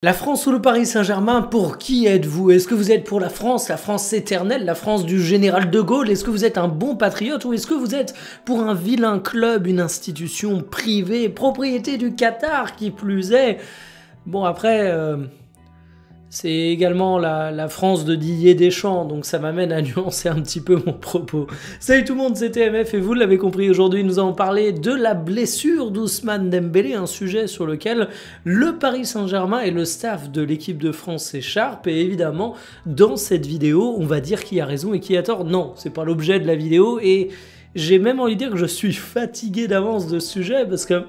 La France ou le Paris Saint-Germain, pour qui êtes-vous? Est-ce que vous êtes pour la France éternelle, la France du général de Gaulle? Est-ce que vous êtes un bon patriote ou est-ce que vous êtes pour un vilain club, une institution privée, propriété du Qatar qui plus est? Bon après, c'est également la France de Didier Deschamps, donc ça m'amène à nuancer un petit peu mon propos. Salut tout le monde, c'est TMF et vous l'avez compris, aujourd'hui nous allons parler de la blessure d'Ousmane Dembélé, un sujet sur lequel le Paris Saint-Germain et le staff de l'équipe de France s'écharpent, et évidemment dans cette vidéo on va dire qui a raison et qui a tort. Non, c'est pas l'objet de la vidéo et j'ai même envie de dire que je suis fatigué d'avance de ce sujet parce que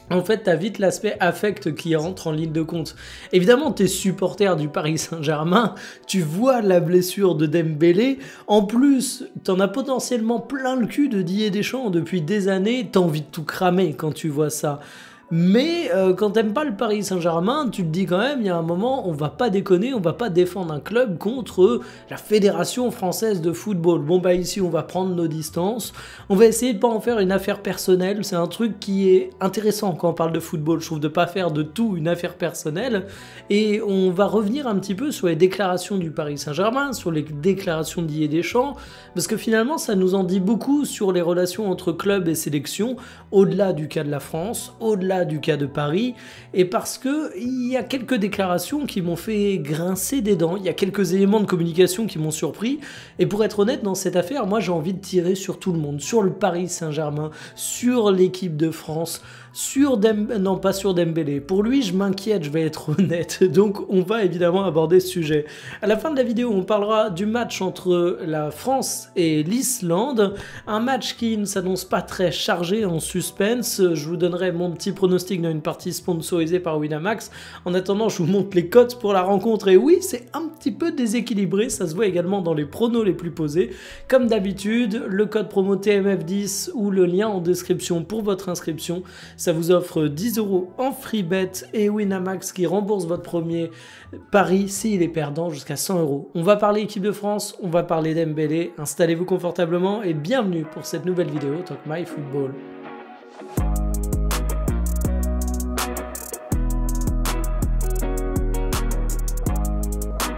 en fait, t'as vite l'aspect affect qui rentre en ligne de compte. Évidemment, t'es supporter du Paris Saint-Germain, tu vois la blessure de Dembélé, en plus, t'en as potentiellement plein le cul de Didier Deschamps depuis des années, t'as envie de tout cramer quand tu vois ça. Mais quand t'aimes pas le Paris Saint-Germain, tu te dis quand même, il y a un moment, on va pas déconner, on va pas défendre un club contre la Fédération Française de Football. Bon bah ici, on va prendre nos distances, on va essayer de pas en faire une affaire personnelle, c'est un truc qui est intéressant quand on parle de football, je trouve, de pas faire de tout une affaire personnelle, et on va revenir un petit peu sur les déclarations du Paris Saint-Germain, sur les déclarations de Didier Deschamps, parce que finalement, ça nous en dit beaucoup sur les relations entre club et sélection, au-delà du cas de la France, au-delà du cas de Paris, et parce que il y a quelques déclarations qui m'ont fait grincer des dents, il y a quelques éléments de communication qui m'ont surpris, et pour être honnête dans cette affaire, moi j'ai envie de tirer sur tout le monde, sur le Paris Saint-Germain, sur l'équipe de France, sur non pas sur Dembélé. Pour lui, je m'inquiète, je vais être honnête. Donc, on va évidemment aborder ce sujet. À la fin de la vidéo, on parlera du match entre la France et l'Islande. Un match qui ne s'annonce pas très chargé en suspense. Je vous donnerai mon petit pronostic dans une partie sponsorisée par Winamax. En attendant, je vous montre les cotes pour la rencontre. Et oui, c'est un petit peu déséquilibré. Ça se voit également dans les pronos les plus posés. Comme d'habitude, le code promo TMF10 ou le lien en description pour votre inscription. Ça vous offre 10 € en free bet et Winamax qui rembourse votre premier pari s'il est perdant jusqu'à 100 €. On va parler équipe de France, on va parler Dembélé. Installez-vous confortablement et bienvenue pour cette nouvelle vidéo Talk My Football.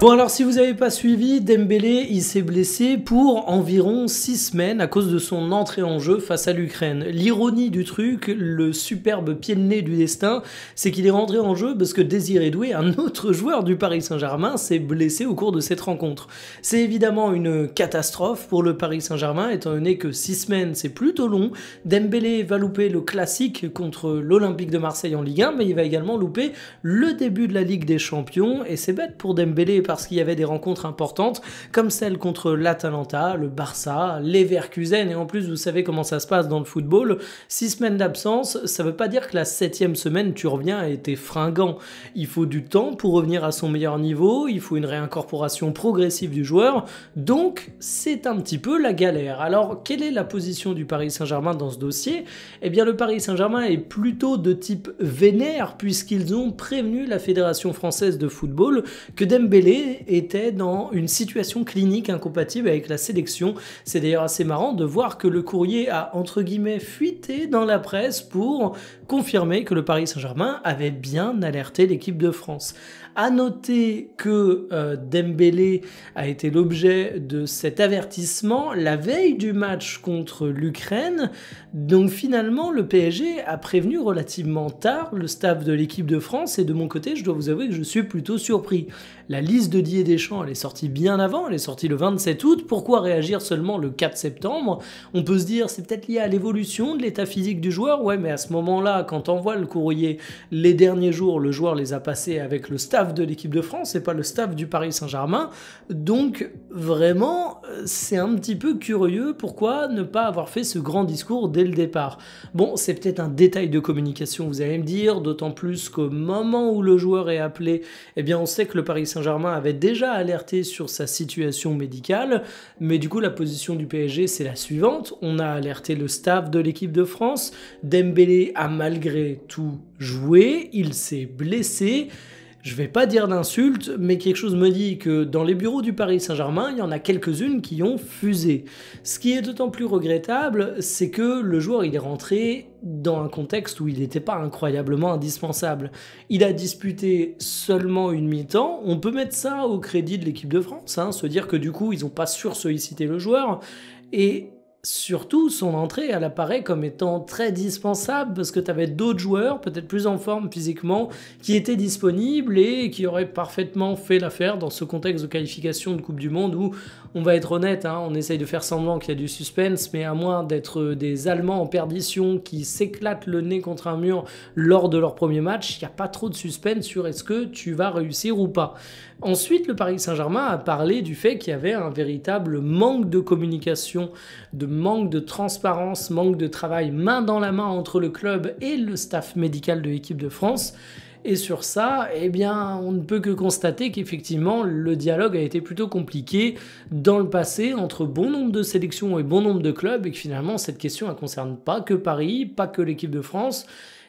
Bon alors si vous n'avez pas suivi, Dembélé il s'est blessé pour environ 6 semaines à cause de son entrée en jeu face à l'Ukraine. L'ironie du truc, le superbe pied de nez du destin, c'est qu'il est rentré en jeu parce que Désiré Doué, un autre joueur du Paris Saint-Germain, s'est blessé au cours de cette rencontre. C'est évidemment une catastrophe pour le Paris Saint-Germain étant donné que 6 semaines c'est plutôt long. Dembélé va louper le classique contre l'Olympique de Marseille en Ligue 1, mais il va également louper le début de la Ligue des Champions et c'est bête pour Dembélé parce qu'il y avait des rencontres importantes comme celle contre l'Atalanta, le Barça, Leverkusen, et en plus vous savez comment ça se passe dans le football, 6 semaines d'absence, ça veut pas dire que la 7e semaine tu reviens et t'es fringant. Il faut du temps pour revenir à son meilleur niveau, il faut une réincorporation progressive du joueur, donc c'est un petit peu la galère. Alors quelle est la position du Paris Saint-Germain dans ce dossier? Eh bien le Paris Saint-Germain est plutôt de type vénère puisqu'ils ont prévenu la Fédération Française de Football que Dembélé était dans une situation clinique incompatible avec la sélection. C'est d'ailleurs assez marrant de voir que le courrier a entre guillemets fuité dans la presse pour confirmer que le Paris Saint-Germain avait bien alerté l'équipe de France. À noter que Dembélé a été l'objet de cet avertissement la veille du match contre l'Ukraine. Donc finalement, le PSG a prévenu relativement tard le staff de l'équipe de France et de mon côté, je dois vous avouer que je suis plutôt surpris. La liste de Didier Deschamps, elle est sortie bien avant, elle est sortie le 27 août. Pourquoi réagir seulement le 4 septembre? On peut se dire c'est peut-être lié à l'évolution de l'état physique du joueur. Ouais, mais à ce moment-là, quand on voit le courrier, les derniers jours, le joueur les a passés avec le staff de l'équipe de France et pas le staff du Paris Saint-Germain. Donc vraiment, c'est un petit peu curieux. Pourquoi ne pas avoir fait ce grand discours dès le départ? Bon, c'est peut-être un détail de communication, vous allez me dire, d'autant plus qu'au moment où le joueur est appelé, eh bien on sait que le Paris Saint-Germain avait déjà alerté sur sa situation médicale, mais du coup la position du PSG c'est la suivante. On a alerté le staff de l'équipe de France, Dembélé a malgré tout joué, il s'est blessé. je vais pas dire d'insultes, mais quelque chose me dit que dans les bureaux du Paris Saint-Germain, il y en a quelques-unes qui ont fusé. Ce qui est d'autant plus regrettable, c'est que le joueur il est rentré dans un contexte où il n'était pas incroyablement indispensable. Il a disputé seulement une mi-temps, on peut mettre ça au crédit de l'équipe de France, hein, se dire que du coup ils n'ont pas sursollicité le joueur, et surtout, son entrée, elle apparaît comme étant très dispensable parce que tu avais d'autres joueurs, peut-être plus en forme physiquement, qui étaient disponibles et qui auraient parfaitement fait l'affaire dans ce contexte de qualification de Coupe du Monde où, on va être honnête, hein, on essaye de faire semblant qu'il y a du suspense, mais à moins d'être des Allemands en perdition qui s'éclatent le nez contre un mur lors de leur premier match, il n'y a pas trop de suspense sur est-ce que tu vas réussir ou pas. Ensuite, le Paris Saint-Germain a parlé du fait qu'il y avait un véritable manque de communication, de manque de transparence, manque de travail main dans la main entre le club et le staff médical de l'équipe de France. Et sur ça, eh bien, on ne peut que constater qu'effectivement, le dialogue a été plutôt compliqué dans le passé entre bon nombre de sélections et bon nombre de clubs, et que finalement, cette question ne concerne pas que Paris, pas que l'équipe de France.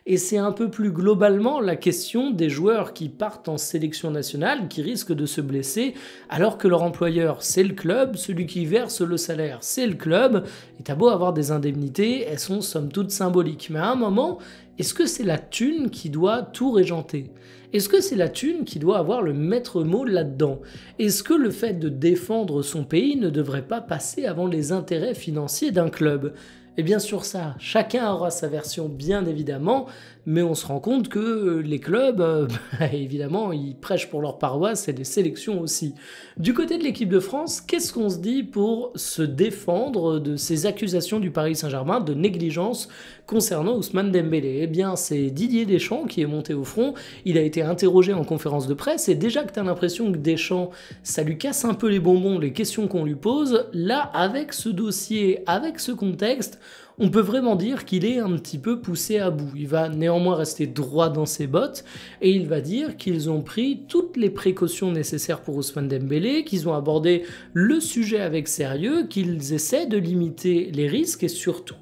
Et c'est un peu plus globalement la question des joueurs qui partent en sélection nationale, qui risquent de se blesser, alors que leur employeur, c'est le club, celui qui verse le salaire, c'est le club, et t'as beau avoir des indemnités, elles sont somme toute symboliques. Mais à un moment, est-ce que c'est la thune qui doit tout régenter ? Est-ce que c'est la thune qui doit avoir le maître mot là-dedans ? Est-ce que le fait de défendre son pays ne devrait pas passer avant les intérêts financiers d'un club ? Et bien sûr ça, chacun aura sa version bien évidemment, mais on se rend compte que les clubs, évidemment, ils prêchent pour leur paroisse et les sélections aussi. Du côté de l'équipe de France, qu'est-ce qu'on se dit pour se défendre de ces accusations du Paris Saint-Germain de négligence concernant Ousmane Dembélé ? Eh bien, c'est Didier Deschamps qui est monté au front, il a été interrogé en conférence de presse, et déjà que tu as l'impression que Deschamps, ça lui casse un peu les bonbons, les questions qu'on lui pose, là, avec ce dossier, avec ce contexte, on peut vraiment dire qu'il est un petit peu poussé à bout. Il va néanmoins rester droit dans ses bottes et il va dire qu'ils ont pris toutes les précautions nécessaires pour Ousmane Dembélé, qu'ils ont abordé le sujet avec sérieux, qu'ils essaient de limiter les risques et surtout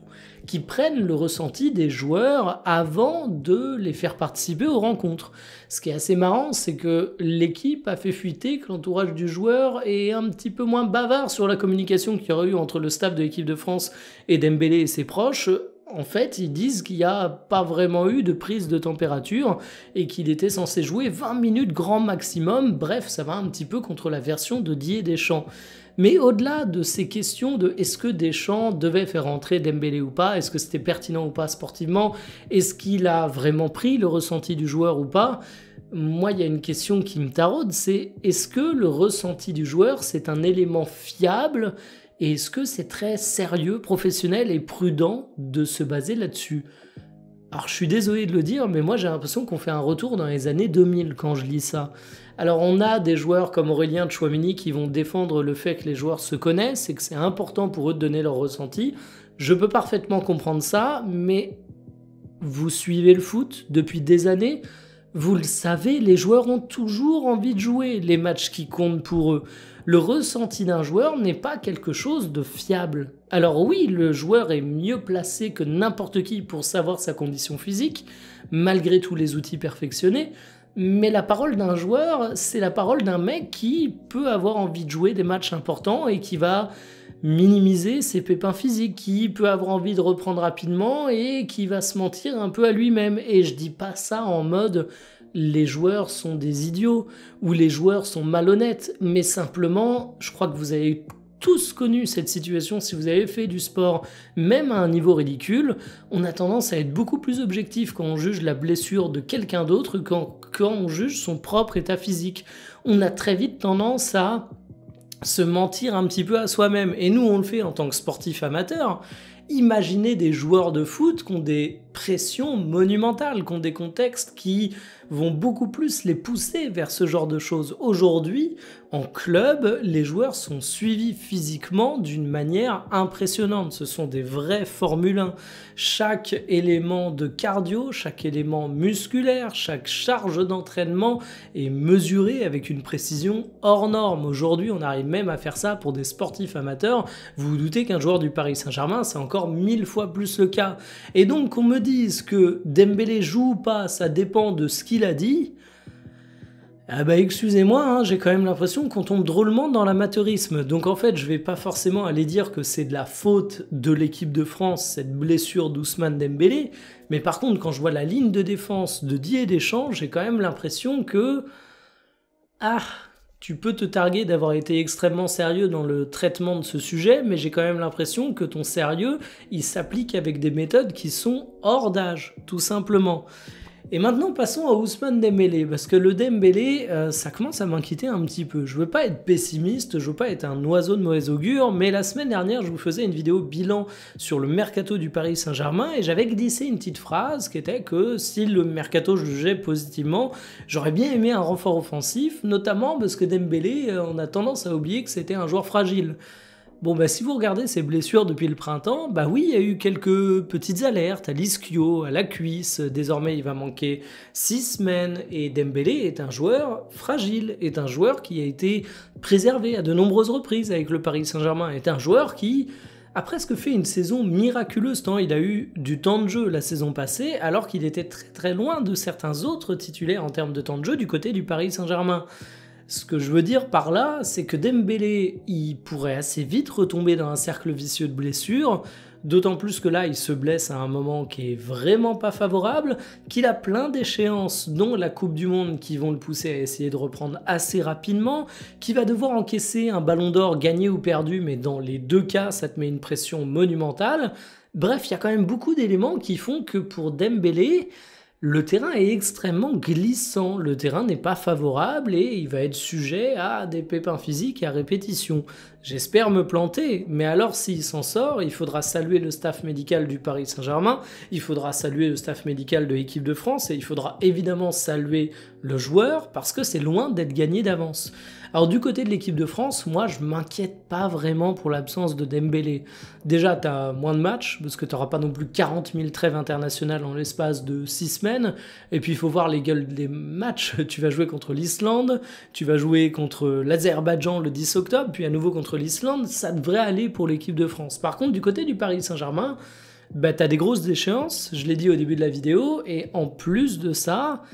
qui prennent le ressenti des joueurs avant de les faire participer aux rencontres. Ce qui est assez marrant, c'est que l'équipe a fait fuiter que l'entourage du joueur est un petit peu moins bavard sur la communication qu'il y aurait eu entre le staff de l'équipe de France et Dembélé et ses proches. En fait, ils disent qu'il n'y a pas vraiment eu de prise de température et qu'il était censé jouer 20 minutes grand maximum. Bref, ça va un petit peu contre la version de Didier Deschamps. Mais au-delà de ces questions de est-ce que Deschamps devait faire entrer Dembélé ou pas, est-ce que c'était pertinent ou pas sportivement, est-ce qu'il a vraiment pris le ressenti du joueur ou pas, moi il y a une question qui me taraude, c'est est-ce que le ressenti du joueur c'est un élément fiable et est-ce que c'est très sérieux, professionnel et prudent de se baser là-dessus ? Alors je suis désolé de le dire, mais moi j'ai l'impression qu'on fait un retour dans les années 2000 quand je lis ça. Alors on a des joueurs comme Aurélien Tchouaméni qui vont défendre le fait que les joueurs se connaissent et que c'est important pour eux de donner leur ressenti. Je peux parfaitement comprendre ça, mais vous suivez le foot depuis des années, vous le savez, les joueurs ont toujours envie de jouer les matchs qui comptent pour eux. Le ressenti d'un joueur n'est pas quelque chose de fiable. Alors oui, le joueur est mieux placé que n'importe qui pour savoir sa condition physique, malgré tous les outils perfectionnés, mais la parole d'un joueur, c'est la parole d'un mec qui peut avoir envie de jouer des matchs importants et qui va minimiser ses pépins physiques, qui peut avoir envie de reprendre rapidement et qui va se mentir un peu à lui-même. Et je dis pas ça en mode les joueurs sont des idiots ou les joueurs sont malhonnêtes, mais simplement, je crois que vous avez tous connu cette situation si vous avez fait du sport, même à un niveau ridicule. On a tendance à être beaucoup plus objectif quand on juge la blessure de quelqu'un d'autre quand on juge son propre état physique. On a très vite tendance à se mentir un petit peu à soi-même. Et nous, on le fait en tant que sportif amateur. Imaginez des joueurs de foot qui ont des pressions monumentales, qui ont des contextes qui vont beaucoup plus les pousser vers ce genre de choses. Aujourd'hui, en club, les joueurs sont suivis physiquement d'une manière impressionnante. Ce sont des vrais Formule 1. Chaque élément de cardio, chaque élément musculaire, chaque charge d'entraînement est mesuré avec une précision hors norme. Aujourd'hui, on arrive même à faire ça pour des sportifs amateurs. Vous vous doutez qu'un joueur du Paris Saint-Germain, c'est encore 1000 fois plus le cas. Et donc, qu'on me dise que Dembélé joue ou pas, ça dépend de ce qu'il a dit. Ah bah excusez-moi, hein, j'ai quand même l'impression qu'on tombe drôlement dans l'amateurisme. Donc en fait, je vais pas forcément aller dire que c'est de la faute de l'équipe de France, cette blessure d'Ousmane Dembélé, mais par contre, quand je vois la ligne de défense de Didier Deschamps, j'ai quand même l'impression que... Ah, tu peux te targuer d'avoir été extrêmement sérieux dans le traitement de ce sujet, mais j'ai quand même l'impression que ton sérieux, il s'applique avec des méthodes qui sont hors d'âge, tout simplement. Et maintenant, passons à Ousmane Dembélé, parce que le Dembélé, ça commence à m'inquiéter un petit peu. Je veux pas être pessimiste, je veux pas être un oiseau de mauvais augure, mais la semaine dernière, je vous faisais une vidéo bilan sur le mercato du Paris Saint-Germain, et j'avais glissé une petite phrase qui était que si le mercato jugeait positivement, j'aurais bien aimé un renfort offensif, notamment parce que Dembélé, on a tendance à oublier que c'était un joueur fragile. Bon, bah, si vous regardez ses blessures depuis le printemps, bah oui, il y a eu quelques petites alertes à l'ischio, à la cuisse. Désormais, il va manquer 6 semaines. Et Dembélé est un joueur fragile, est un joueur qui a été préservé à de nombreuses reprises avec le Paris Saint-Germain, est un joueur qui a presque fait une saison miraculeuse tant il a eu du temps de jeu la saison passée, alors qu'il était très très loin de certains autres titulaires en termes de temps de jeu du côté du Paris Saint-Germain. Ce que je veux dire par là, c'est que Dembélé, il pourrait assez vite retomber dans un cercle vicieux de blessures, d'autant plus que là, il se blesse à un moment qui est vraiment pas favorable, qu'il a plein d'échéances, dont la Coupe du Monde, qui vont le pousser à essayer de reprendre assez rapidement, qu'il va devoir encaisser un ballon d'or gagné ou perdu, mais dans les deux cas, ça te met une pression monumentale. Bref, il y a quand même beaucoup d'éléments qui font que pour Dembélé, le terrain est extrêmement glissant, le terrain n'est pas favorable et il va être sujet à des pépins physiques et à répétition. J'espère me planter, mais alors s'il s'en sort, il faudra saluer le staff médical du Paris Saint-Germain, il faudra saluer le staff médical de l'équipe de France et il faudra évidemment saluer le joueur parce que c'est loin d'être gagné d'avance. Alors du côté de l'équipe de France, moi je m'inquiète pas vraiment pour l'absence de Dembélé. Déjà tu as moins de matchs parce que tu n'auras pas non plus 40 000 trêves internationales en l'espace de 6 semaines. Et puis il faut voir les gueules des matchs. Tu vas jouer contre l'Islande, tu vas jouer contre l'Azerbaïdjan le 10 octobre, puis à nouveau contre l'Islande. Ça devrait aller pour l'équipe de France. Par contre du côté du Paris Saint-Germain, bah, tu as des grosses échéances, je l'ai dit au début de la vidéo, et en plus de ça...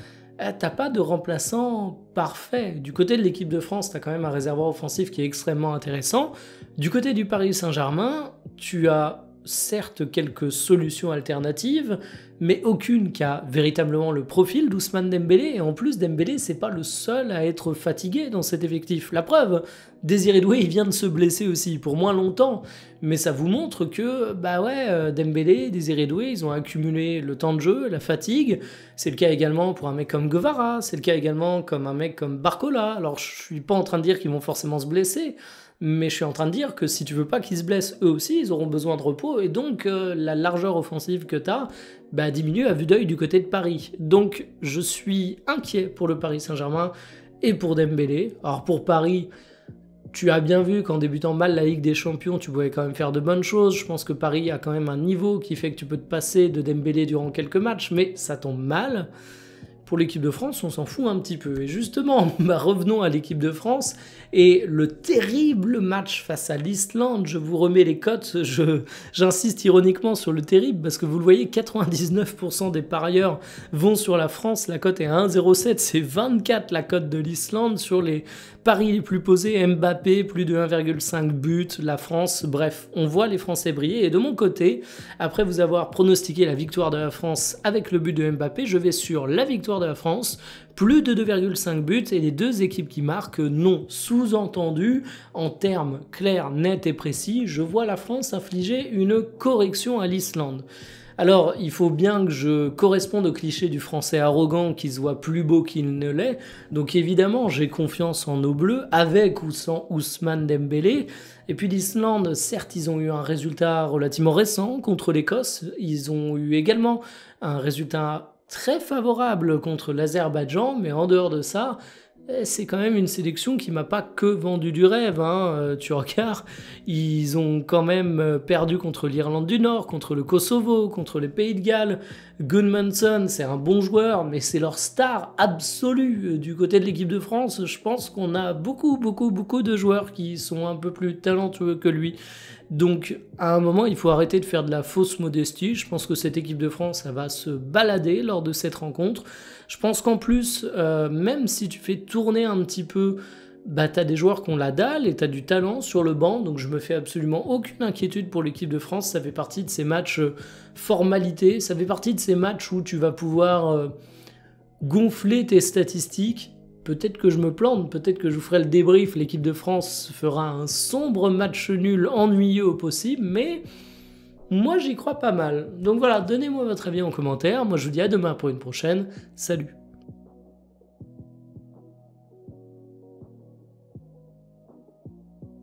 T'as pas de remplaçant parfait. Du côté de l'équipe de France, t'as quand même un réservoir offensif qui est extrêmement intéressant. Du côté du Paris Saint-Germain, tu as certes quelques solutions alternatives, mais aucune qui a véritablement le profil d'Ousmane Dembélé. Et en plus, Dembélé, c'est pas le seul à être fatigué dans cet effectif. La preuve, Désiré Doué, il vient de se blesser aussi, pour moins longtemps. Mais ça vous montre que, bah ouais, Dembélé, Désiré Doué, ils ont accumulé le temps de jeu, la fatigue. C'est le cas également pour un mec comme Guevara, c'est le cas également comme un mec comme Barcola. Alors, je suis pas en train de dire qu'ils vont forcément se blesser, mais je suis en train de dire que si tu veux pas qu'ils se blessent eux aussi, ils auront besoin de repos, et donc la largeur offensive que t'as diminue à vue d'œil du côté de Paris. Donc je suis inquiet pour le Paris Saint-Germain et pour Dembélé. Alors pour Paris, tu as bien vu qu'en débutant mal la Ligue des Champions, tu pouvais quand même faire de bonnes choses. Je pense que Paris a quand même un niveau qui fait que tu peux te passer de Dembélé durant quelques matchs, mais ça tombe mal. Pour l'équipe de France, on s'en fout un petit peu. Et justement, revenons à l'équipe de France et le terrible match face à l'Islande. Je vous remets les cotes, j'insiste ironiquement sur le terrible parce que vous le voyez, 99% des parieurs vont sur la France. La cote est à 1,07, c'est 24 la cote de l'Islande sur les paris les plus posés. Mbappé, plus de 1,5 but, la France. Bref, on voit les Français briller. Et de mon côté, après vous avoir pronostiqué la victoire de la France avec le but de Mbappé, je vais sur la victoire de la France, plus de 2,5 buts et les deux équipes qui marquent non. Sous-entendu, en termes clairs, nets et précis, je vois la France infliger une correction à l'Islande. Alors, il faut bien que je corresponde au cliché du français arrogant qui se voit plus beau qu'il ne l'est. Donc évidemment, j'ai confiance en nos bleus, avec ou sans Ousmane Dembélé. Et puis l'Islande, certes, ils ont eu un résultat relativement récent contre l'Écosse. Ils ont eu également un résultat très favorable contre l'Azerbaïdjan, mais en dehors de ça, c'est quand même une sélection qui m'a pas que vendu du rêve. Tu regardes, ils ont quand même perdu contre l'Irlande du Nord, contre le Kosovo, contre les Pays de Galles. Goodmanson, c'est un bon joueur, mais c'est leur star absolue. Du côté de l'équipe de France, je pense qu'on a beaucoup de joueurs qui sont un peu plus talentueux que lui. Donc, à un moment, il faut arrêter de faire de la fausse modestie. Je pense que cette équipe de France, elle va se balader lors de cette rencontre. Je pense qu'en plus, même si tu fais tourner un petit peu, bah, t'as des joueurs qui ont la dalle et t'as du talent sur le banc, donc je me fais absolument aucune inquiétude pour l'équipe de France. Ça fait partie de ces matchs formalités, ça fait partie de ces matchs où tu vas pouvoir gonfler tes statistiques. Peut-être que je me plante, peut-être que je vous ferai le débrief, l'équipe de France fera un sombre match nul ennuyeux au possible, mais moi j'y crois pas mal. Donc voilà, donnez-moi votre avis en commentaire, moi je vous dis à demain pour une prochaine, salut.